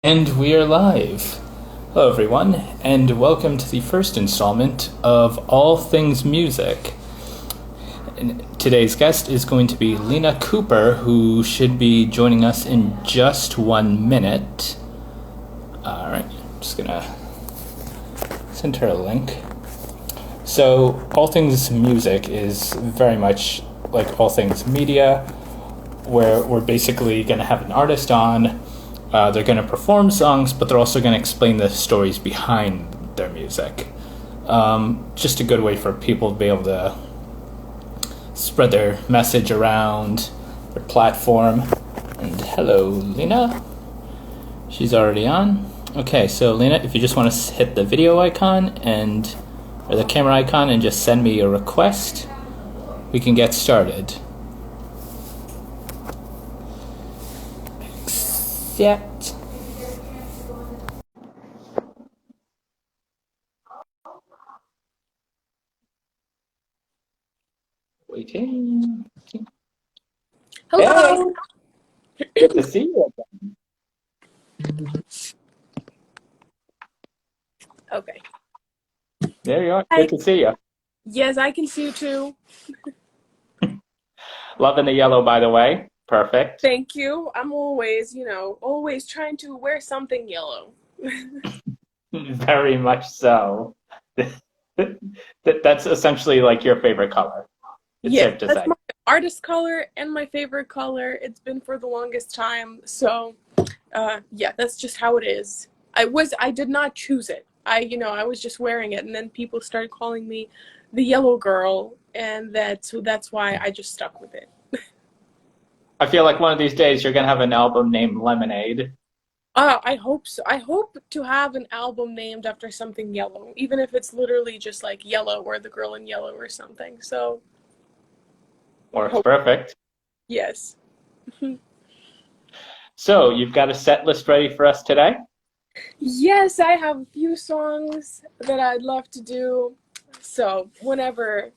And we are live. Hello, everyone, and welcome to the first installment of All Things Music. And today's guest is going to be Lina Cooper, who should be joining us in just 1 minute. Alright, I'm just gonna send her a link. So, All Things Music is very much like All Things Media, where we're basically gonna have an artist on. They're going to perform songs, but they're also going to explain the stories behind their music. Just a good way for people to be able to spread their message around their platform. And hello, Lina. She's already on. Okay, so Lina, if you just want to hit the video icon or the camera icon and just send me a request, we can get started. Yet. Waiting. Hello. Hey, good to see you again. Okay. There you are. Hi. Good to see you. Yes, I can see you too. Loving the yellow, by the way. Perfect. Thank you. I'm always, always trying to wear something yellow. Very much so. That's essentially like your favorite color. It's safe to that's say. my artist color and my favorite color. It's been for the longest time. So, yeah, that's just how it is. I did not choose it. I was just wearing it, and then people started calling me the yellow girl, and that's why I just stuck with it. I feel like one of these days you're going to have an album named Lemonade. I hope so. I hope to have an album named after something yellow, even if it's literally just like Yellow or The Girl in Yellow or something. So, Works perfect. yes. So, you've got a set list ready for us today? Yes, I have a few songs that I'd love to do. So, whenever,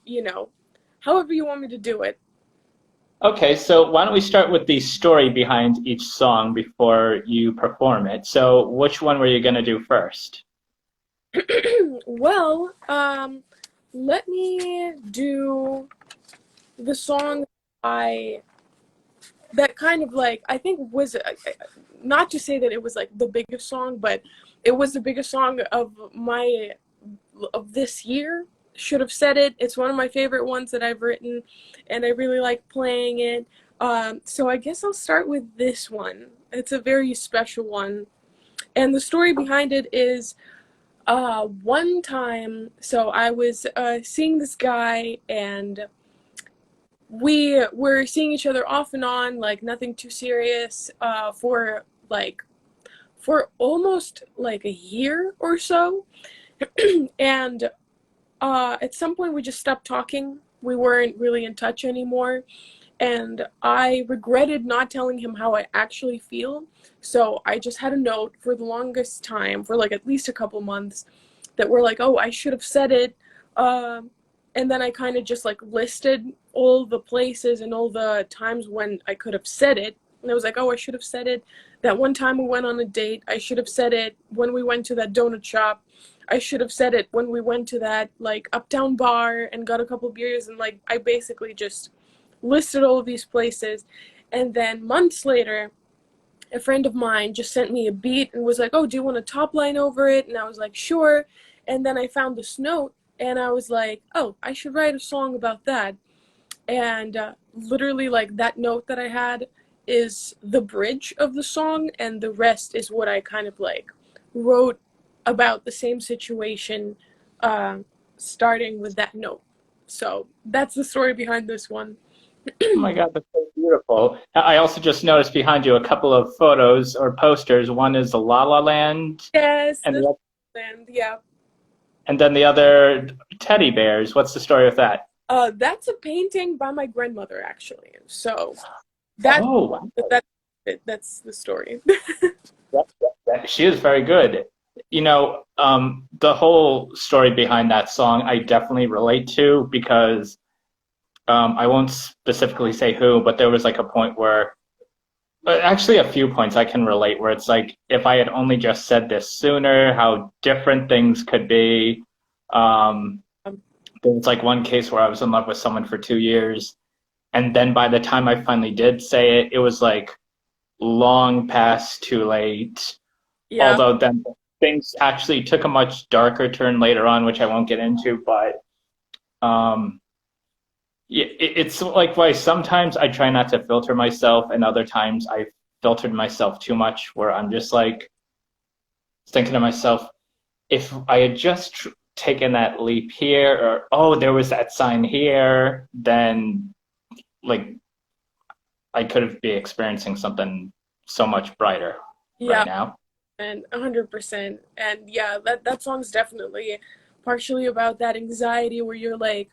however you want me to do it. Okay, so why don't we start with the story behind each song before you perform it? So which one were you going to do first? Well, let me do the song that kind of like, I think was, not to say that it was like the biggest song, but it was the biggest song of this year. Should have said it. It's one of my favorite ones that I've written, and I really like playing it. So I guess I'll start with this one. It's a very special one. And the story behind it is one time, so I was seeing this guy, and we were seeing each other off and on, like nothing too serious, for almost like a year or so. And at some point we just stopped talking. We weren't really in touch anymore. And I regretted not telling him how I actually feel. So I just had a note for the longest time, for like at least a couple months, that were like, oh, I should have said it. And then I kind of just like listed all the places and all the times when I could have said it. And I was like, oh, I should have said it. That one time we went on a date, I should have said it. When we went to that donut shop, I should have said it. When we went to that like uptown bar and got a couple beers, and like I basically just listed all of these places. And then months later, a friend of mine just sent me a beat and was like, oh, do you want a top line over it? And I was like, sure. And then I found this note, and I was like, oh, I should write a song about that. And literally like that note that I had is the bridge of the song, and the rest is what I kind of like wrote about the same situation, starting with that note. So that's the story behind this one. Oh my God, that's so beautiful. I also just noticed behind you a couple of photos or posters. One is the La La Land. Yes, and the land, yeah. And then the other teddy bears. What's the story with that? That's a painting by my grandmother, actually. So Oh, wow. that's the story. She is very good. The whole story behind that song I definitely relate to because I won't specifically say who, but there was like a point where Actually, a few points I can relate where it's like, if I had only just said this sooner, how different things could be. Um, Um, there was like one case where I was in love with someone for 2 years, and then by the time I finally did say it, it was like long past too late. yeah, Although then things actually took a much darker turn later on, which I won't get into, but um, it's like why sometimes I try not to filter myself, and other times I filtered myself too much, where I'm just like thinking to myself, if I had just taken that leap here, or oh, there was that sign here, then like I could have be experiencing something so much brighter right yeah, now. and 100%. And yeah, that song's definitely partially about that anxiety where you're like,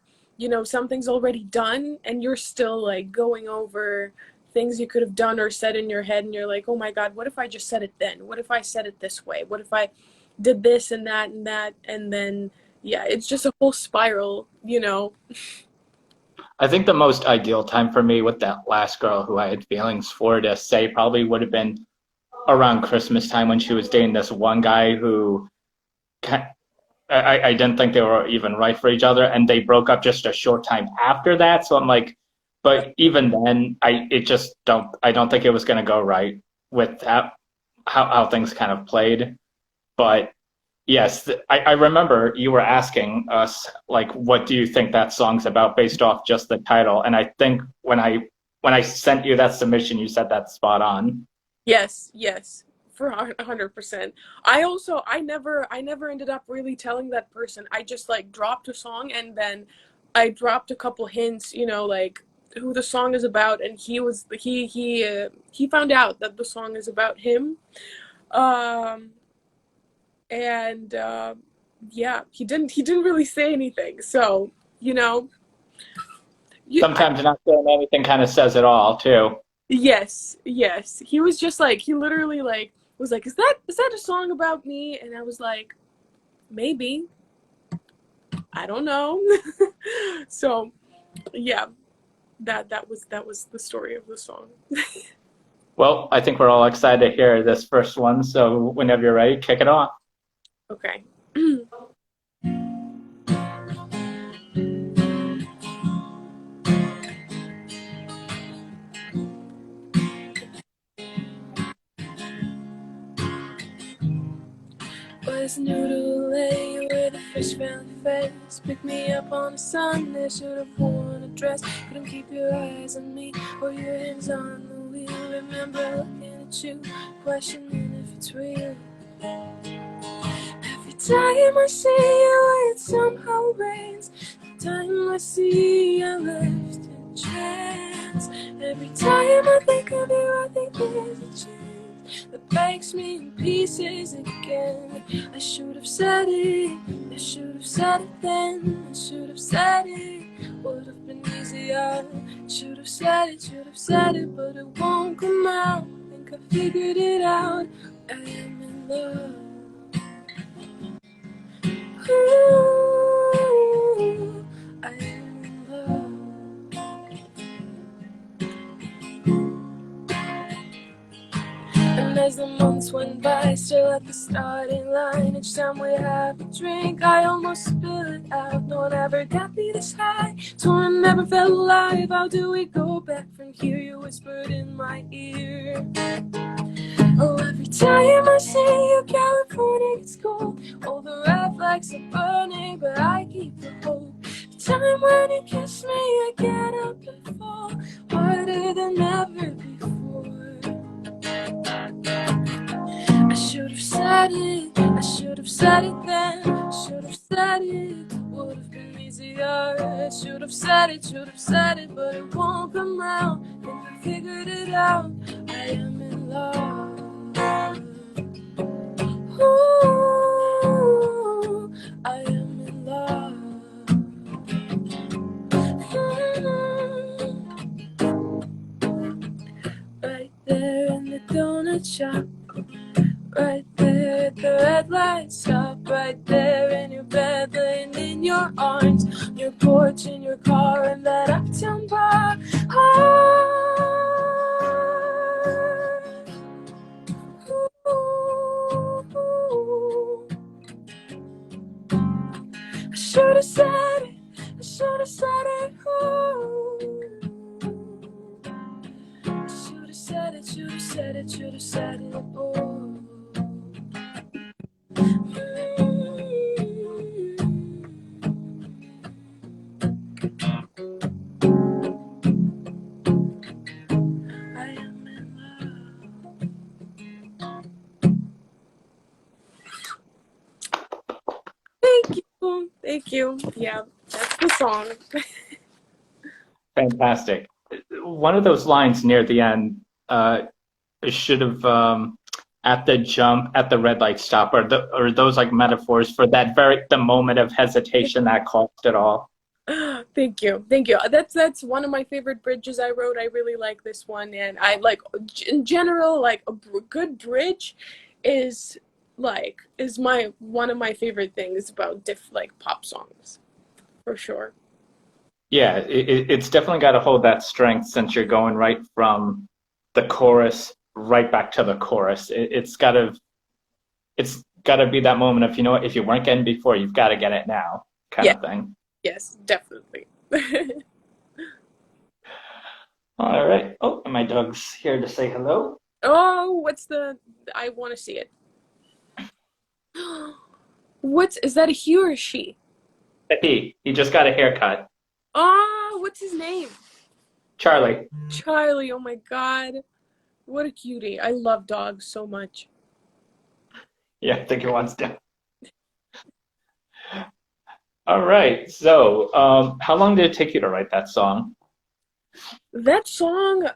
something's already done and you're still like going over things you could have done or said in your head, and you're like, oh my God, what if I just said it then? What if I said it this way? What if I did this and that and that? And then, yeah, it's just a whole spiral. I think the most ideal time for me with that last girl who I had feelings for to say probably would have been around Christmas time when she was dating this one guy who I didn't think they were even right for each other, and they broke up just a short time after that. So I'm like, but even then, I don't think it was going to go right with that, how things kind of played. But yes, I remember you were asking us like, what do you think that song's about based off just the title? And I think when I sent you that submission, you said that's spot on. Yes, yes, for 100%. I never ended up really telling that person. I just like dropped a song, and then I dropped a couple hints, like who the song is about, and he found out that the song is about him. Um, and yeah, he didn't really say anything. So, you know, I, Sometimes not saying anything kind of says it all too. yes, yes. He was just like, he literally like was like, is that a song about me? And I was like, maybe. I don't know. So yeah, that was the story of the song. Well, I think we're all excited to hear this first one. So whenever you're ready, kick it off. Okay. Was new to LA where the fish found face. Pick me up on a Sunday, should have worn a dress. Couldn't keep your eyes on me or your hands on the wheel. Remember looking at you, questioning if it's real. Every time I see you, it somehow rains. Every time I see you, I left a chance. Every time I think of you, I think there's a chance that breaks me in pieces again. I should have said it, I should have said it then. I should have said it, would have been easier. Should have said it, but it won't come out. I think I figured it out. I am in love. Ooh, I am in love. And as the months went by, still at the starting line, each time we have a drink, I almost spill it out. No one ever got me this high, so I never felt alive. How do we go back from here? You whispered in my ear. Oh, every time I see you, California gets cold. All the red flags are burning, but I keep the hope. The time when you kiss me, I get up and fall, harder than ever before. I should have said it, I should have said it then. I should have said it, would have been easier. I should have said it, but it won't come out. Think I figured it out. I am in love. Ooh, I am in love. Right there in the donut shop, right there at the red light stop, right there in your bed, laying in your arms, your porch, in your car, in that uptown bar. should have said it. I should have said it. Oh. I should have said it. Should have said it. Should have said it. Oh. I am in love. Thank you. Thank you. Yeah, that's the song. Fantastic. One of those lines near the end should have at the jump, at the red light stop, or those like metaphors for that the moment of hesitation that caused it all. Thank you. Thank you. That's one of my favorite bridges I wrote. I really like this one, and I like in general like a good bridge is my one of my favorite things about like pop songs, for sure. Yeah, it's definitely got to hold that strength since you're going right from the chorus right back to the chorus. It's got to be that moment of, you know what, if you weren't getting before, you've got to get it now kind of thing. Yes, definitely. All right. Oh, and my dog's here to say hello. Oh, I want to see it. Is that a he or a she? He just got a haircut. Oh, what's his name? Charlie. Charlie, oh my God. What a cutie. I love dogs so much. Yeah, I think he wants to. All right. So, how long did it take you to write that song? That song,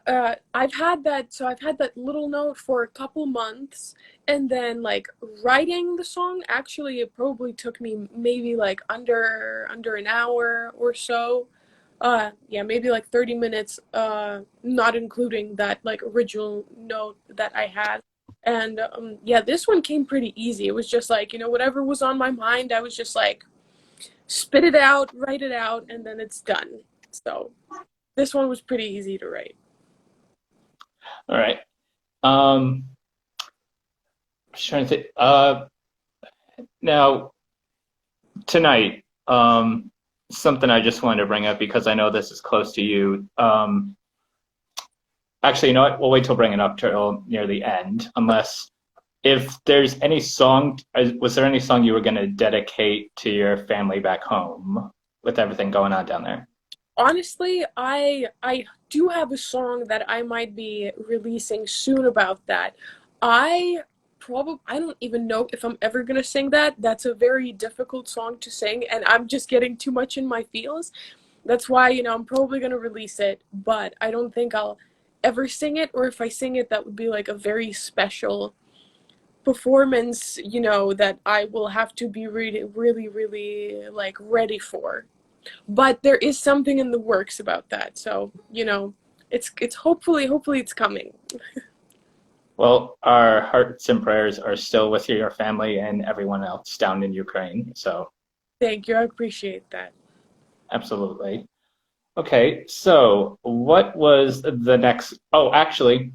I've had that little note for a couple months, and then like writing the song, actually it probably took me maybe like under an hour or so. Yeah, maybe like 30 minutes, not including that like original note that I had. And yeah, this one came pretty easy. It was just like, whatever was on my mind, I was just like, spit it out, write it out, and then it's done. So this one was pretty easy to write. All right. Just trying to think. Now, tonight, something I just wanted to bring up because I know this is close to you. Actually, you know what? We'll wait till bring it up till near the end, unless if there's any song, was there any song you were going to dedicate to your family back home with everything going on down there? Honestly, I do have a song that I might be releasing soon about that. I don't even know if I'm ever gonna sing that. That's a very difficult song to sing, and I'm just getting too much in my feels. That's why, I'm probably gonna release it, but I don't think I'll ever sing it, or if I sing it, that would be like a very special performance, that I will have to be really, really, really like ready for. But there is something in the works about that, so it's hopefully it's coming. Well, our hearts and prayers are still with your family and everyone else down in Ukraine. So, Thank you, I appreciate that. absolutely. Okay, so what was the next? Oh, actually,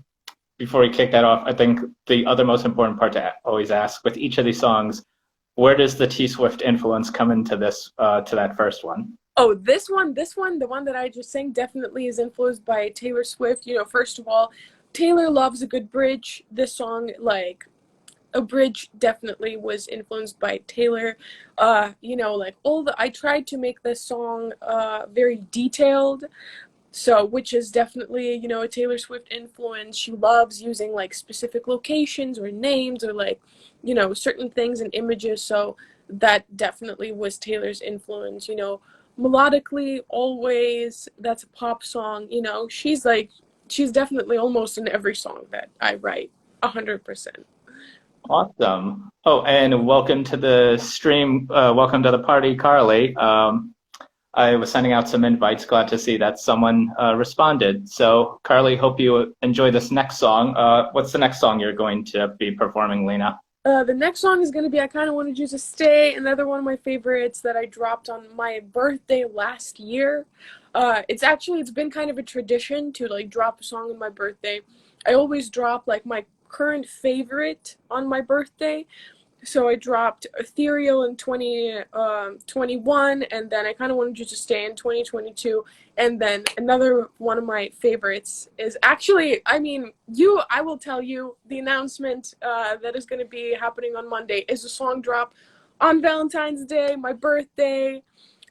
before we kick that off, I think the other most important part to always ask with each of these songs, where does the T Swift influence come into this, to that first one? Oh, this one, the one that I just sang, definitely is influenced by Taylor Swift. First of all, Taylor loves a good bridge. This song, like, a bridge definitely was influenced by Taylor. Like I tried to make this song very detailed. So, which is definitely, a Taylor Swift influence. She loves using like specific locations or names or like, certain things and images. So that definitely was Taylor's influence. Melodically, always, that's a pop song. She's definitely almost in every song that I write, 100%. Awesome. Oh, and welcome to the stream. Welcome to the party, Carly. I was sending out some invites. Glad to see that someone responded. So, Carly, hope you enjoy this next song. What's the next song you're going to be performing, Lina? The next song is going to be I Kinda Wanted You to Stay, another one of my favorites that I dropped on my birthday last year. It's been kind of a tradition to like drop a song on my birthday. I always drop like my current favorite on my birthday. So I dropped Ethereal in 2021, and then I kind of wanted you to stay in 2022. And then another one of my favorites is actually, I will tell you, the announcement that is going to be happening on Monday is a song drop on Valentine's Day, my birthday.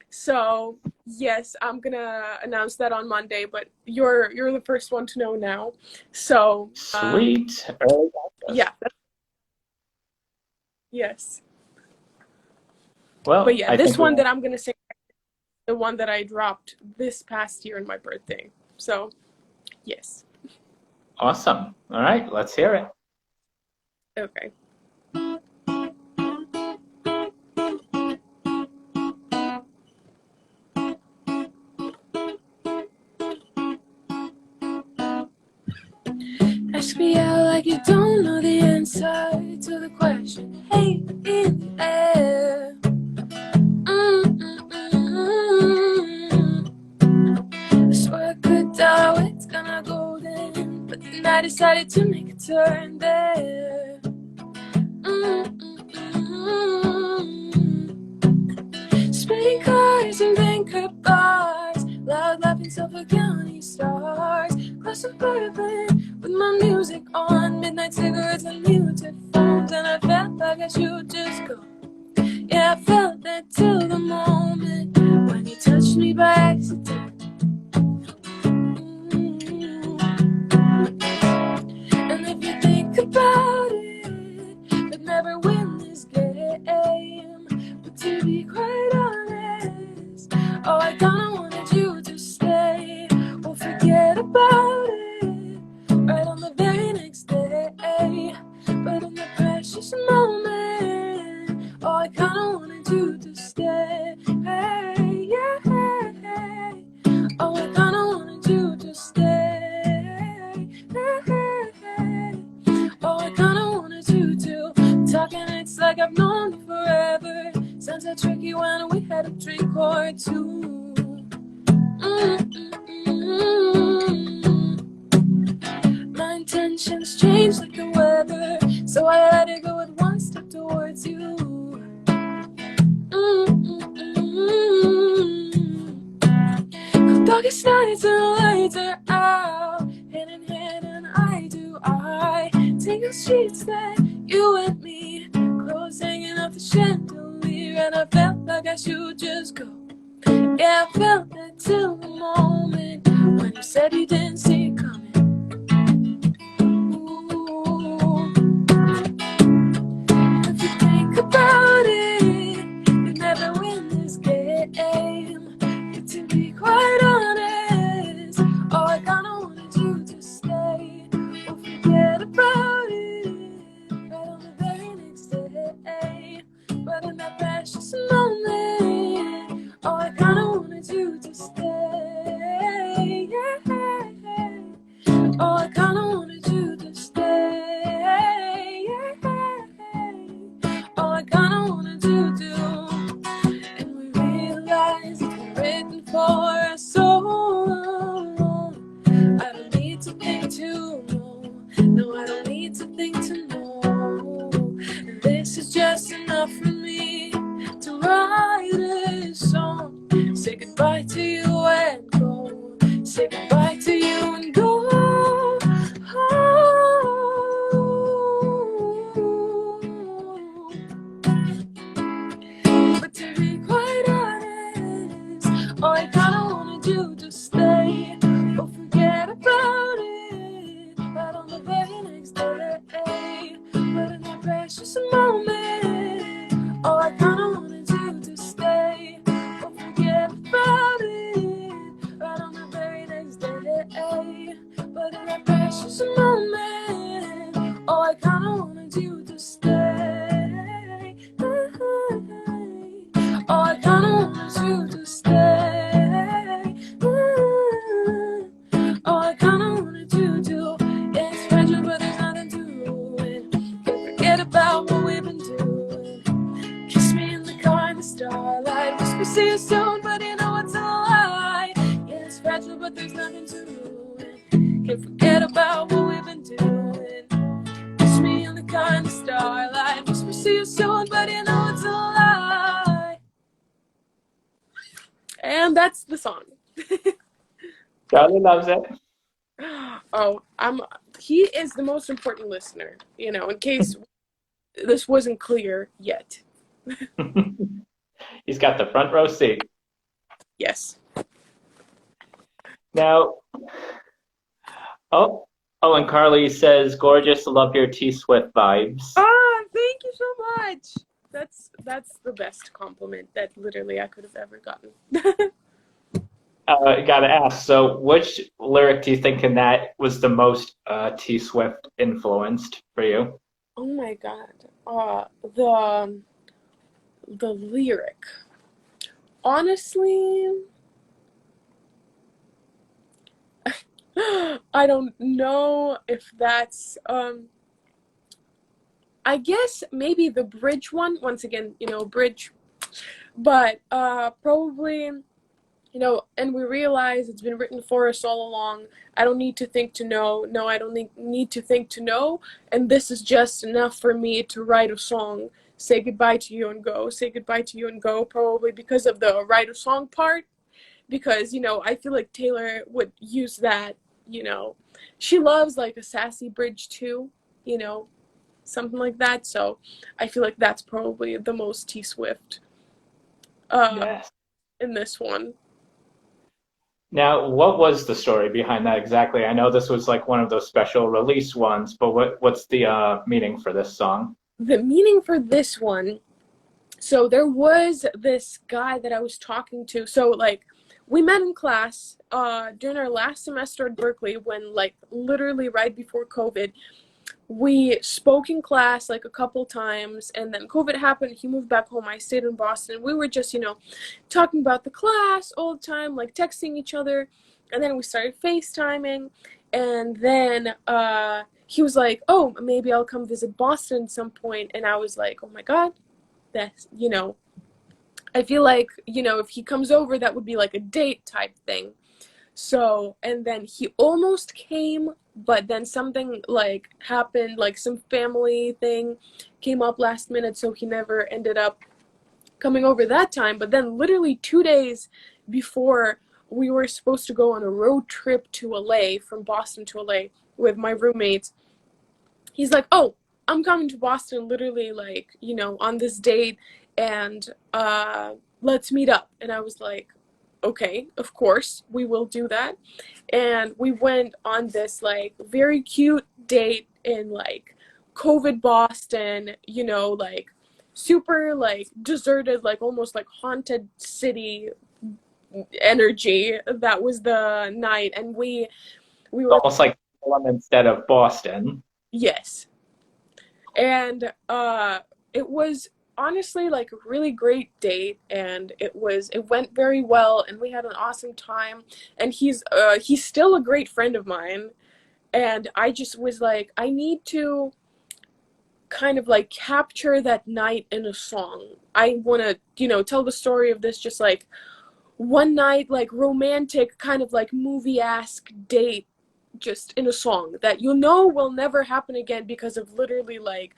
So yes, I'm gonna announce that on Monday, but you're the first one to know now. So Sweet. Yeah. Yes. Well, but yeah, this one that I'm gonna sing, the one that I dropped this past year on my birthday. So yes. Awesome. All right, let's hear it. Okay. Ask me out like you don't know the answer to the question. Hey, in the air. I swear I could tell it's gonna go then, but then I decided to make a turn there. Spinning cars and banker bars, loud laughing Suffolk County stars, close suburban with my music on, midnight cigarettes and muted phones, and I felt like I should just go. Yeah, I felt that till the moment when you touched me by accident. And if you think about it, we'd never win this game. But to be quite honest, oh, I kinda wanted you to stay. We'll forget about it right on the very next day. But in the precious moment, oh, I kinda wanted you to stay. Hey, yeah, hey. Oh, I kinda wanted you to stay. Hey. Oh, I kinda wanted you to. Talking, it's like I've known you forever. Sounds so tricky when we had a drink or two. My intentions change like the weather, so I let it go with one step towards you. Darkest nights and the lights are out, hand in hand, and I take the streets that you and me, clothes hanging off the chandelier, and I felt like I should just go. Yeah, I felt that till the moment when you said you didn't see it coming. Ooh. If you think about it, you never win this game. But to be quite honest, oh, I kinda wanted you to stay. We'll forget about it right on the very next day. But in that precious moment, oh, I kinda wanted you to stay. Yeah. Oh, I kinda wanted you to stay. Yeah. Oh, I kinda wanted you to. And we realized it's been written for us so long. I don't need to think to know. No, I don't need to think to know. And this is just enough for me to write this song. Say goodbye to you and go. Say goodbye to you and go. But to be quite honest, oh, I kinda wanted you to stay. Or forget about it right on the very next day. But in that precious moment, oh, I kinda wanted you to stay. Or forget about it right on the very next day. But in that precious moment, oh, I kinda wanted you to stay. Oh, I kinda wanted you to stay. Oh, I kinda wanted you to. Yeah, it's fragile, but there's nothing to it. Can't forget about what we've been doing. Kiss me in the car in the starlight. Whisper, see you soon, but you know it's a lie. Yeah, it's fragile, but there's nothing to it. Can't forget about what we've been doing. Kiss me in the car in the starlight. Whisper, to you soon, but you know it's a lie. And that's the song. Charlie loves it. Oh, he is the most important listener, you know, in case this wasn't clear yet. He's got the front row seat. Yes. Now, and Carly says, gorgeous, love your T-Swift vibes. Ah, thank you so much. That's the best compliment that literally I could have ever gotten. Gotta ask, so which lyric do you think in that was the most T-Swift influenced for you? Oh my God. The lyric. Honestly, I don't know if that's I guess maybe the bridge one. Once again, you know, bridge. But probably, you know, and we realize it's been written for us all along. I don't need to think to know. No, I don't need to think to know. And this is just enough for me to write a song. Say goodbye to you and go. Say goodbye to you and go. Probably because of the write a song part. Because, you know, I feel like Taylor would use that, you know. She loves like a sassy bridge too, you know, something like that. So I feel like that's probably the most T-Swift Yes. in this one. Now, what was the story behind that exactly? I know this was like one of those special release ones, but what's the meaning for this song? The meaning for this one, so there was this guy that I was talking to. So like we met in class during our last semester at Berkeley when like literally right before COVID. We spoke in class like a couple times, and then COVID happened. He moved back home. I stayed in Boston. We were just, you know, talking about the class all the time, like texting each other. And then we started FaceTiming. And then he was like, oh, maybe I'll come visit Boston at some point. And I was like, oh my God, that's, you know, I feel like, you know, if he comes over, that would be like a date type thing. So, and then he almost came, but then something like happened, like some family thing came up last minute, so he never ended up coming over that time. But then literally 2 days before we were supposed to go on a road trip to LA, from Boston to LA with my roommates, he's like, oh, I'm coming to Boston literally like, you know, on this date, and let's meet up. And I was like, okay, of course, we will do that. And we went on this like very cute date in like COVID Boston, you know, like super like deserted, like almost like haunted city energy. That was the night. And we were Almost like Salem instead of Boston. Yes. And it was honestly like a really great date, and it went very well, and we had an awesome time. And he's still a great friend of mine, and I just was like, I need to kind of like capture that night in a song. I want to, you know, tell the story of this just like one night, like romantic kind of like movie-esque date, just in a song that you know will never happen again, because of literally like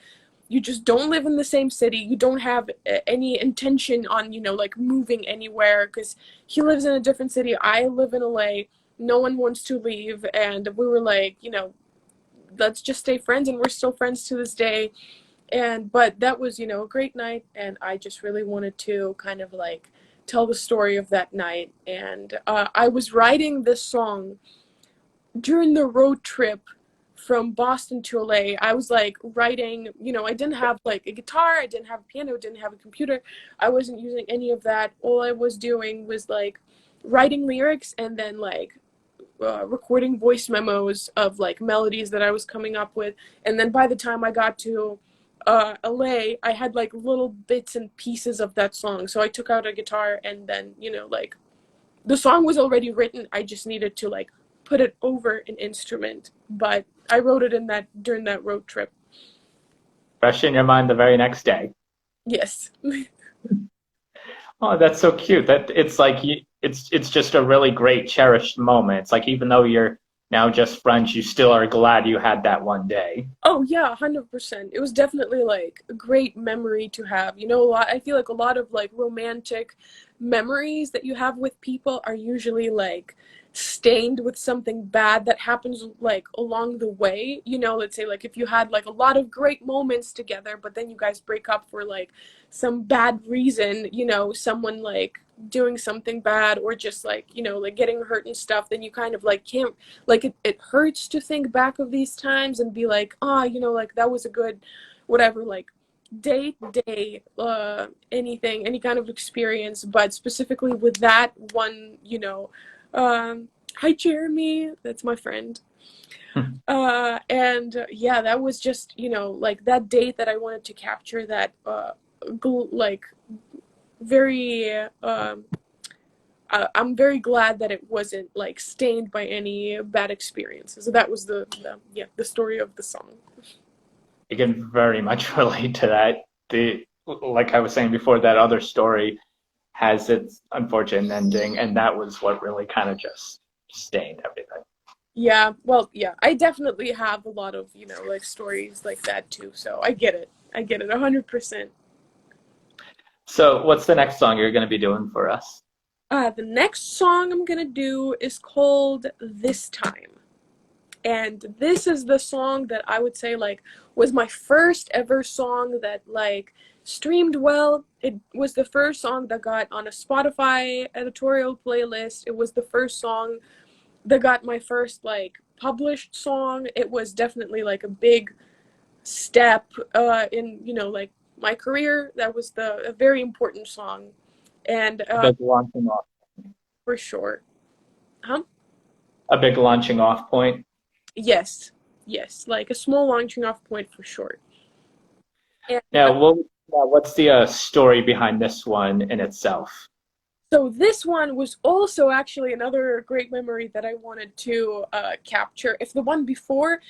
you just don't live in the same city. You don't have any intention on, you know, like moving anywhere, because he lives in a different city. I live in LA. No one wants to leave. And we were like, you know, let's just stay friends. And we're still friends to this day. But that was, you know, a great night. And I just really wanted to kind of like tell the story of that night. And I was writing this song during the road trip from Boston to LA. I was like writing, you know, I didn't have like a guitar, I didn't have a piano, didn't have a computer. I wasn't using any of that. All I was doing was like writing lyrics, and then like recording voice memos of like melodies that I was coming up with. And then by the time I got to LA, I had like little bits and pieces of that song. So I took out a guitar, and then, you know, like the song was already written. I just needed to like put it over an instrument. But I wrote it during that road trip. Fresh in your mind the very next day. Yes. Oh, that's so cute. That it's like it's just a really great cherished moment. It's like even though you're now just friends, you still are glad you had that one day. Oh yeah, 100%. It was definitely like a great memory to have. You know, I feel like a lot of like romantic memories that you have with people are usually like stained with something bad that happens like along the way. You know, let's say like if you had like a lot of great moments together, but then you guys break up for like some bad reason, you know, someone like doing something bad or just like, you know, like getting hurt and stuff, then you kind of like can't, like it hurts to think back of these times and be like, ah, you know, like that was a good whatever, like day anything, any kind of experience. But specifically with that one, you know, hi Jeremy, that's my friend. And yeah, that was just, you know, like that date that I wanted to capture, that like very I'm very glad that it wasn't like stained by any bad experiences. So that was the story of the song. I can very much relate to that. Like I was saying before, that other story has its unfortunate ending, and that was what really kind of just stained everything. Yeah, well, yeah, I definitely have a lot of, you know, like stories like that too. So I get it. I get it 100%. So, what's the next song you're going to be doing for us? The next song I'm gonna do is called This Time. And this is the song that I would say like was my first ever song that like streamed well. It was the first song that got on a Spotify editorial playlist. It was the first song that got my first like published song. It was definitely like a big step in, you know, like my career. That was a very important song. And A big launching off. for sure. Huh? A big launching off point. Yes, yes, like a small launching off point for sure. And Now, what's the story behind this one in itself? so this one was also actually another great memory that I wanted to capture. If the one before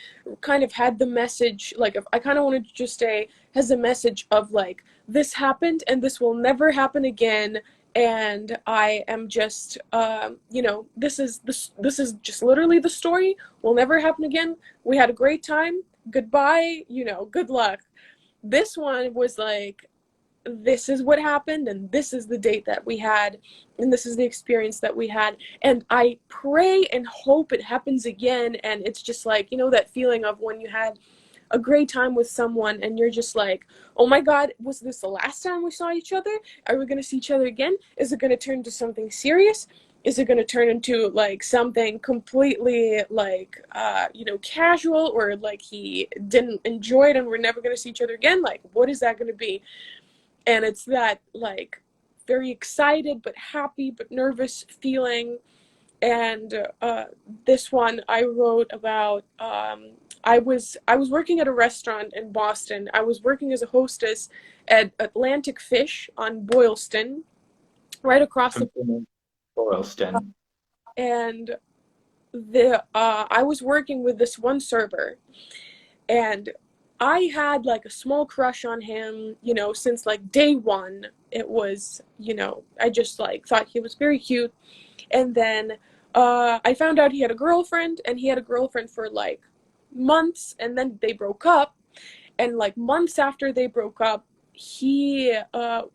kind of had the message, like if I kind of wanted to just say, has a message of like, this happened and this will never happen again. And I am just, you know, this is just literally the story. Will never happen again. We had a great time. Goodbye. You know, good luck. This one was like, this is what happened and this is the date that we had and this is the experience that we had, and I pray and hope it happens again. And it's just like, you know, that feeling of when you had a great time with someone and you're just like, oh my god, was this the last time we saw each other? Are we going to see each other again? Is it going to turn into something serious? Is it going to turn into like something completely like you know, casual, or like he didn't enjoy it and we're never going to see each other again? Like, what is that going to be? And it's that like very excited but happy but nervous feeling. And this one I wrote about, I was working at a restaurant in Boston. I was working as a hostess at Atlantic Fish on Boylston, right across the Boylston. and the I was working with this one server, and I had like a small crush on him, you know, since like day one. It was, you know, I just like thought he was very cute. And then I found out he had a girlfriend, and he had a girlfriend for like months, and then they broke up. And like months after they broke up, he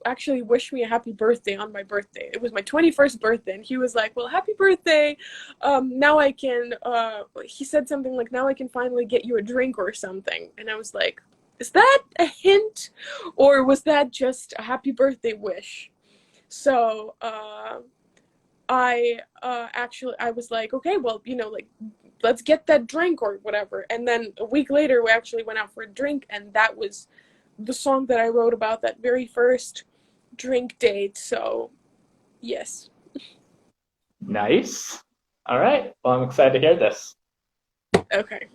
actually wished me a happy birthday on my birthday. It was my 21st birthday, and he was like, well, happy birthday. Now I can, he said something like, now I can finally get you a drink or something. And I was like, is that a hint? Or was that just a happy birthday wish? So I was like, okay, well, you know, like, let's get that drink or whatever. And then a week later, we actually went out for a drink, and that was the song that I wrote about that very first drink date. So, yes. Nice. All right. Well, I'm excited to hear this. Okay.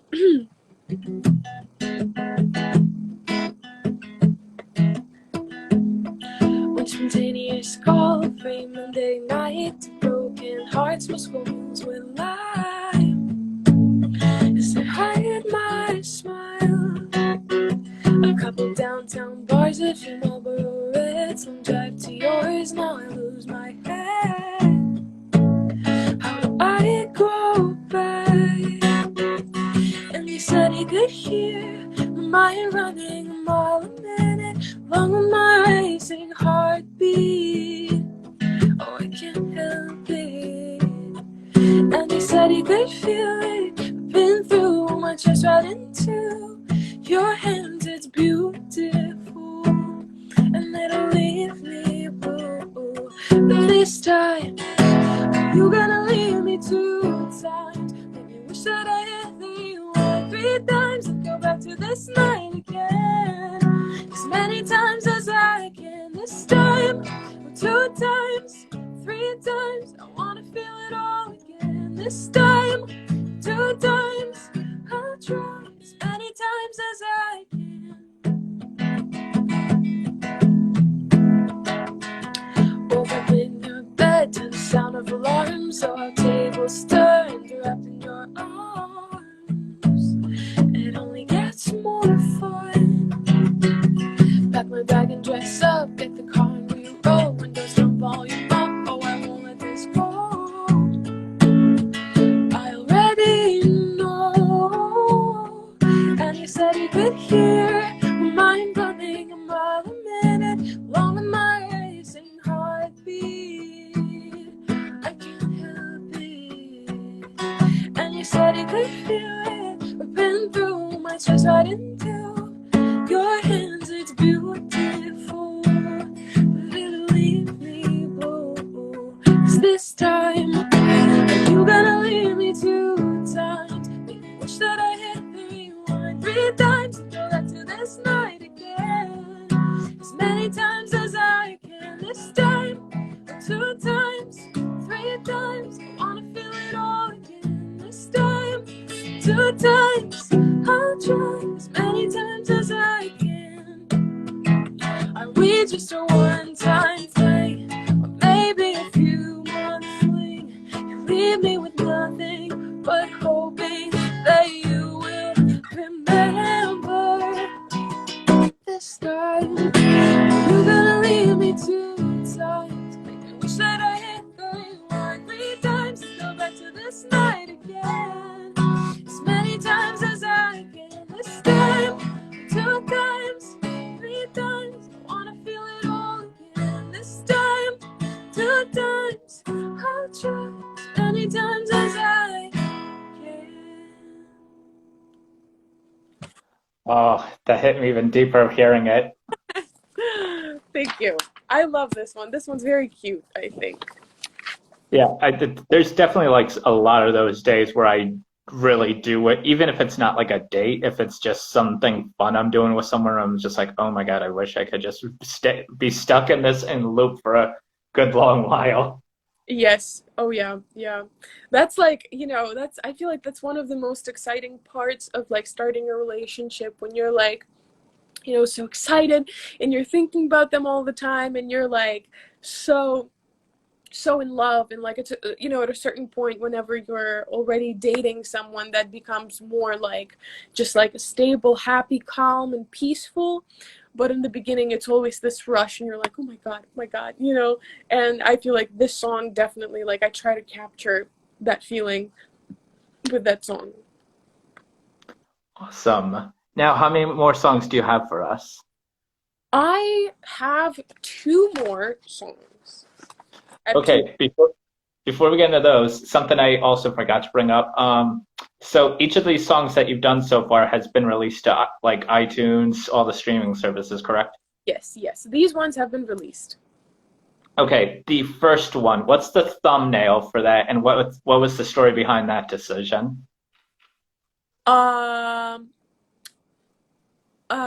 One spontaneous call, free Monday night, broken hearts, most wounds will lie. As I hide my smile, a couple downtown bars, a few Marlboro Reds, long drive to yours, now I lose my head. How do I go back? could feel it. Been through my chest right into your hands. It's beautiful, and it'll leave me blue. But this time, you gonna leave me 2 times. Make me wish that I hit the one 3 times and go back to this night again. As many times as I can. This time, 2 times, 3 times. I wanna feel it all again. This time, 2 times. I'll try as many times as I can. Woke up in your bed to the sound of alarms. So our tables turned, wrapped in your arms. It only gets more fun. Pack my bag and dress up, get the car and we roll. Windows down, volume up. Oh, I won't let this go. I already know. And you said you could hear my mind running a mile a minute, along with my racing heartbeat. I can't help it. And you said you could feel it. We've been through my chest right into your hands. It's beautiful, but it'll leave me blue. 'Cause this time, you gonna leave me 2 times. Make me wish that I hit the rewind 3 times and go back to this night again. As many times as I can. This time, 2 times, 3 times. I wanna feel it all again. This time, 2 times. I'll try as many times as I can. Are we just a one-time thing? Or maybe a few month fling? You leave me with nothing but hoping that you will remember. This time, you're gonna leave me 2 times. Make me wish that I hit the rewind 3 times and go back to this night again. As many times as I can. This time, 2 times, 3 times. I wanna feel it all again. This time, 2 times. I'll try as many times as I can. Oh, that hit me even deeper hearing it. Thank you. I love this one. This one's very cute, I think. Yeah, there's definitely like a lot of those days where I really do it, even if it's not like a date, if it's just something fun I'm doing with someone, I'm just like, oh my God, I wish I could just be stuck in this and loop for a good long while. Yes. Oh yeah. Yeah. That's like, I feel like that's one of the most exciting parts of like starting a relationship, when you're like, so excited and you're thinking about them all the time and you're like so in love, and like it's at a certain point, whenever you're already dating someone, that becomes more like just like a stable, happy, calm and peaceful. But in the beginning it's always this rush and you're like, oh my god, and I feel like this song definitely, like, I try to capture that feeling with that song. Awesome. Now, how many more songs do you have for us? I have 2 more songs. I have 2. Okay, before we get into those, something I also forgot to bring up. So each of these songs that you've done so far has been released to like iTunes, all the streaming services, correct? Yes, these ones have been released. Okay, the first one, what's the thumbnail for that, and what was the story behind that decision?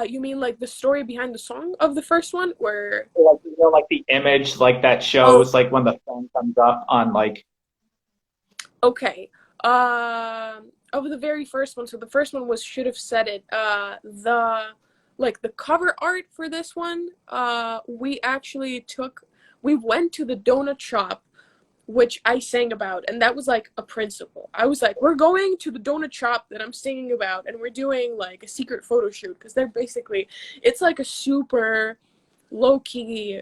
You mean like the story behind the song of the first one, where? Like, like the image, like that shows, like when the song comes up on like. Okay. Of the very first one, so the first one was Should Have Said It. The cover art for this one, we went to the donut shop, which I sang about, and that was like a principle. I was like, we're going to the donut shop that I'm singing about, and we're doing like a secret photo shoot, because it's like a super low-key,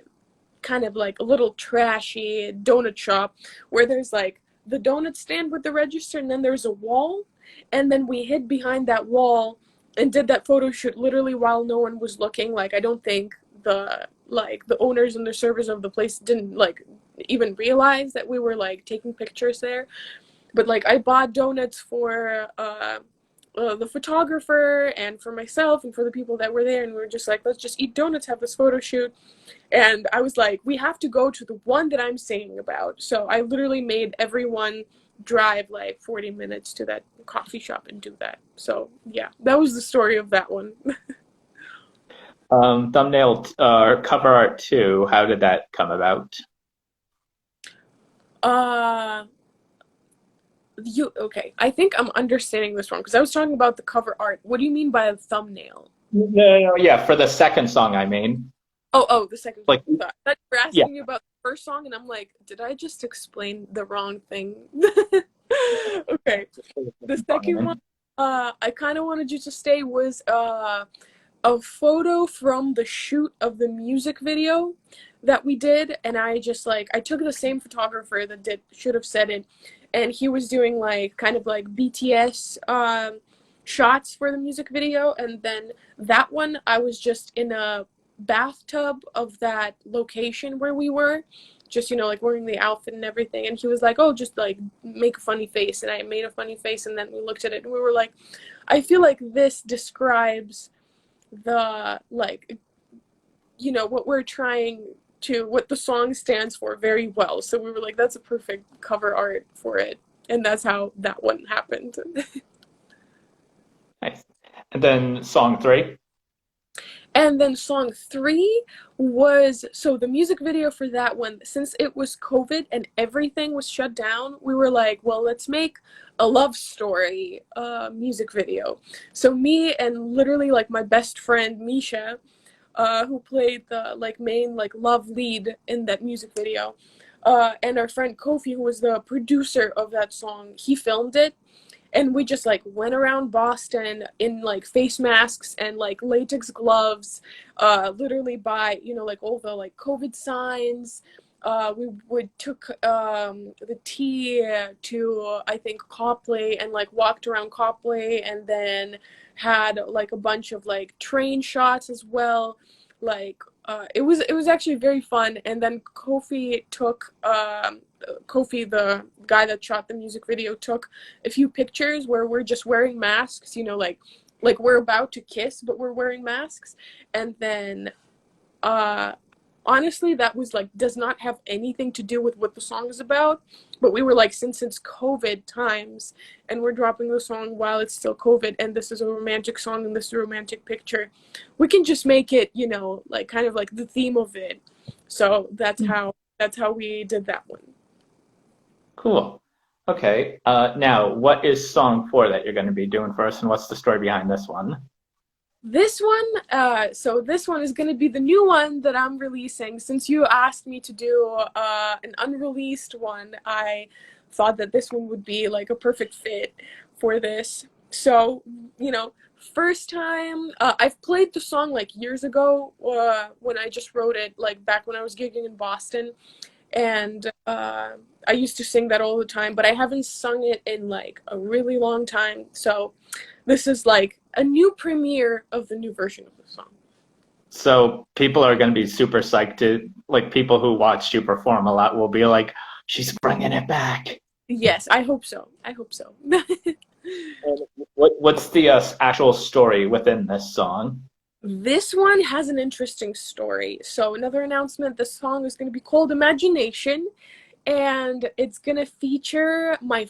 kind of like a little trashy donut shop, where there's like the donut stand with the register, and then there's a wall, and then we hid behind that wall and did that photo shoot literally while no one was looking. Like, I don't think the owners and the servers of the place didn't like even realize that we were like taking pictures there. But like I bought donuts for the photographer and for myself and for the people that were there, and we were just like, let's just eat donuts, have this photo shoot. And I was like, we have to go to the one that I'm singing about. So I literally made everyone drive like 40 minutes to that coffee shop and do that. So yeah, that was the story of that one. Thumbnail or cover art too. How did that come about? uh you okay, I think I'm understanding this wrong because I was talking about the cover art. What do you mean by a thumbnail? No, yeah, for the second song, I mean. Oh, the second song. Like, I thought you were yeah. asking me about the first song, and I'm like, did I just explain the wrong thing? Okay. The second one, I kind of wanted you to stay was a photo from the shoot of the music video that we did, and I just like I took the same photographer that did should have said it, and he was doing like kind of like BTS shots for the music video, and then that one I was just in a bathtub of that location where we were, just like wearing the outfit and everything, and he was like, oh, just like make a funny face, and I made a funny face, and then we looked at it and we were like, I feel like this describes the like what we're trying to what the song stands for very well. So we were like, that's a perfect cover art for it, and that's how that one happened. Nice. And then song three. And then song three was, so the music video for that one, since it was COVID and everything was shut down, we were like, well, let's make a love story music video. So me and literally like my best friend Misha, who played the like main like love lead in that music video, and our friend Kofi, who was the producer of that song, he filmed it, and we just like went around Boston in like face masks and like latex gloves, literally by like all the like COVID signs. We would took the T to I think Copley and like walked around Copley, and then had like a bunch of like train shots as well. Like it was actually very fun. And then Kofi, the guy that shot the music video, took a few pictures where we're just wearing masks, like we're about to kiss, but we're wearing masks. And then, honestly, that was like, does not have anything to do with what the song is about. But we were like, since it's COVID times and we're dropping the song while it's still COVID, and this is a romantic song and this is a romantic picture, we can just make it, like kind of like the theme of it. So that's how we did that one. Cool. Okay. Now, what is song four that you're going to be doing for us, and what's the story behind this one? This one, so this one is going to be the new one that I'm releasing. Since you asked me to do an unreleased one, I thought that this one would be like a perfect fit for this. So, first time, I've played the song like years ago when I just wrote it, like back when I was gigging in Boston. And I used to sing that all the time, but I haven't sung it in like a really long time. So this is like a new premiere of the new version of the song. So people are going to be super psyched to, like, people who watch you perform a lot will be like, she's bringing it back. Yes, I hope so. I hope so. What's the actual story within this song? This one has an interesting story. So another announcement, this song is going to be called Imagination, and it's going to feature my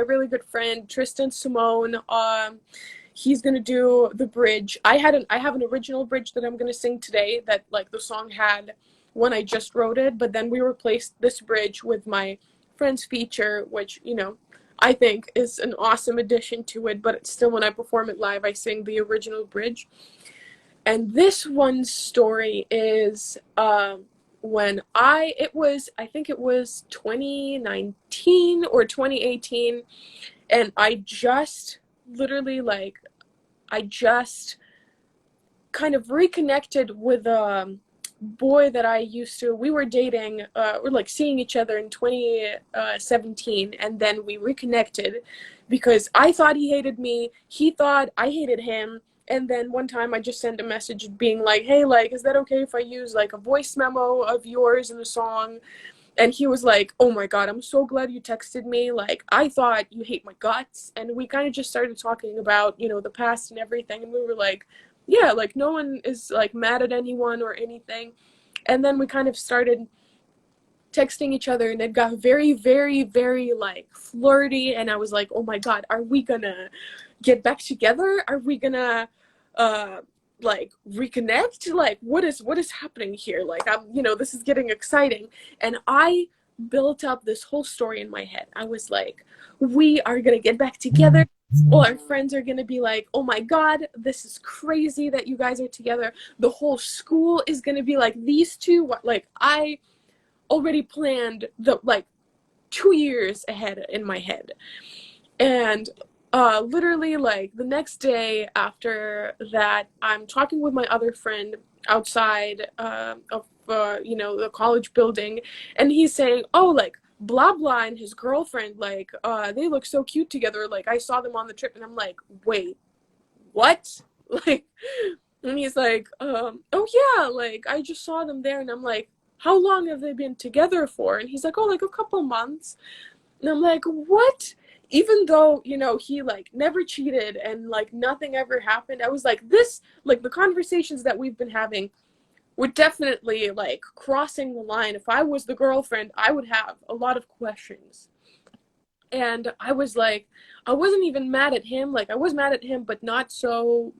really good friend, Tristan Simone. He's going to do the bridge. I have an original bridge that I'm going to sing today that like the song had when I just wrote it, but then we replaced this bridge with my friend's feature, which, I think is an awesome addition to it, but still when I perform it live, I sing the original bridge. And this one's story is I think it was 2019 or 2018, and I just kind of reconnected with a boy that we were dating, we're like seeing each other in 2017, and then we reconnected because I thought he hated me, he thought I hated him. And then one time I just sent a message being like, hey, like, is that okay if I use like a voice memo of yours in the song? And he was like, oh my God, I'm so glad you texted me. Like, I thought you hate my guts. And we kind of just started talking about, you know, the past and everything. And we were like, yeah, like, no one is like mad at anyone or anything. And then we kind of started texting each other, and it got very, very, very like flirty. And I was like, oh my God, are we gonna get back together? Are we gonna like reconnect? Like, what is happening here? Like, I'm, you know, this is getting exciting. And I built up this whole story in my head. I was like, we are gonna get back together. All our friends are gonna be like, oh my God, this is crazy that you guys are together. The whole school is gonna be like, these two. Like, I already planned the like 2 years ahead in my head. And literally, like, the next day after that, I'm talking with my other friend outside of you know, the college building, and he's saying, oh, like, blah blah and his girlfriend, like, they look so cute together, like, I saw them on the trip. And I'm like, wait, what? Like, and he's like, oh yeah, like, I just saw them there. And I'm like, how long have they been together for? And he's like, oh, like a couple months. And I'm like, what? Even though, you know, he like never cheated and like nothing ever happened, I was like, this, like, the conversations that we've been having were definitely like crossing the line. If I was the girlfriend, I would have a lot of questions. And I was like, I wasn't even mad at him. Like, I was mad at him, but not so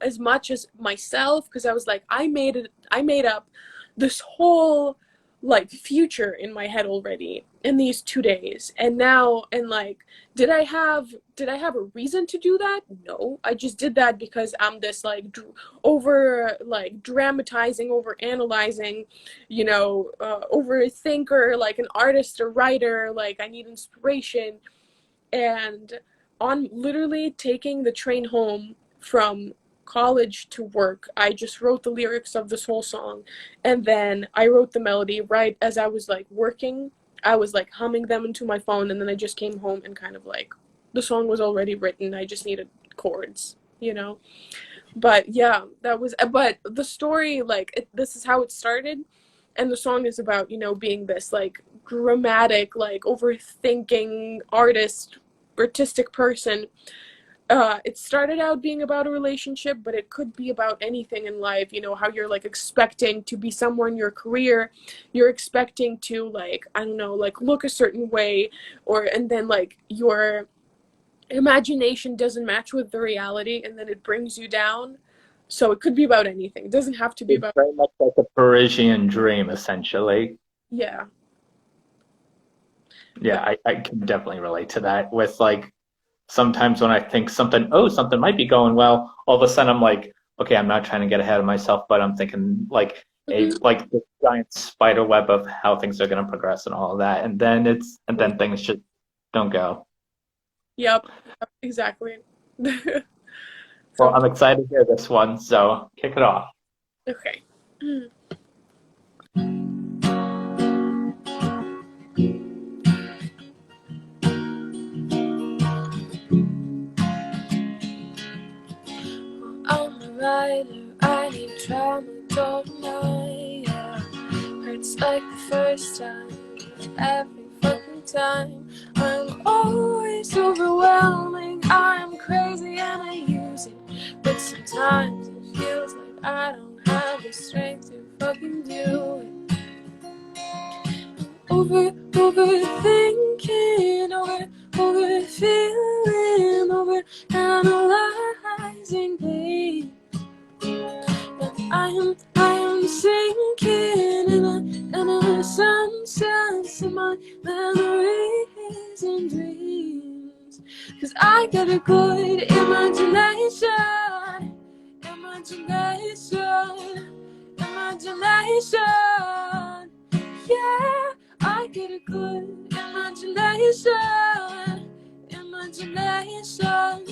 as much as myself, because I was like, I made up this whole like future in my head already in these 2 days. And now, and like, did I have a reason to do that? No, I just did that because I'm this like over like dramatizing, over analyzing, you know, overthinker, like an artist, a writer. Like, I need inspiration. And on literally taking the train home from college to work, I just wrote the lyrics of this whole song. And then I wrote the melody right as I was like working. I was like humming them into my phone, and then I just came home and kind of like, the song was already written. I just needed chords, you know. But yeah, that was, but the story, like, this is how it started. And the song is about, you know, being this like dramatic, like overthinking artist, artistic person. It started out being about a relationship, but it could be about anything in life. You know, how you're like expecting to be somewhere in your career, you're expecting to, like, I don't know, like look a certain way, or, and then like your imagination doesn't match with the reality, and then it brings you down. So it could be about anything. It doesn't have to be It's about, very much like a Parisian dream, essentially. yeah. Yeah, I can definitely relate to that. With like sometimes when I think something, oh, something might be going well, all of a sudden I'm like, okay, I'm not trying to get ahead of myself, but I'm thinking like a Mhm. like the giant spider web of how things are going to progress and all of that, and then things just don't go. Yep, exactly. Well, So, I'm excited to hear this one, so kick it off. okay. I'm a writer, I need trauma, don't lie, yeah. Hurts like the first time, every fucking time. I'm always overwhelming, I'm crazy and I use it. But sometimes it feels like I don't have the strength to fucking do it. Overthinking, overfeeling, over analyzing things. And I am sinking in a sunset in my memories and dreams. 'Cause I got a good imagination, imagination. Yeah, I get a good imagination, imagination.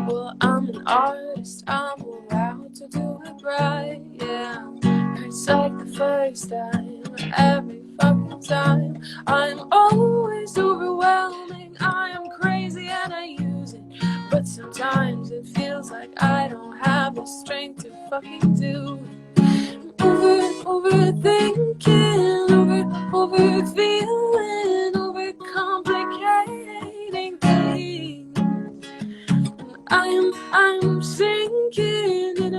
Well, I'm an artist, I'm allowed to do it right, yeah. It's like the first time, every fucking time. I'm always overwhelming, I am crazy and I use it. But sometimes it feels like I don't have the strength to fucking do. Over and overthinking, overfeeling, overcomplicating things. I'm sinking in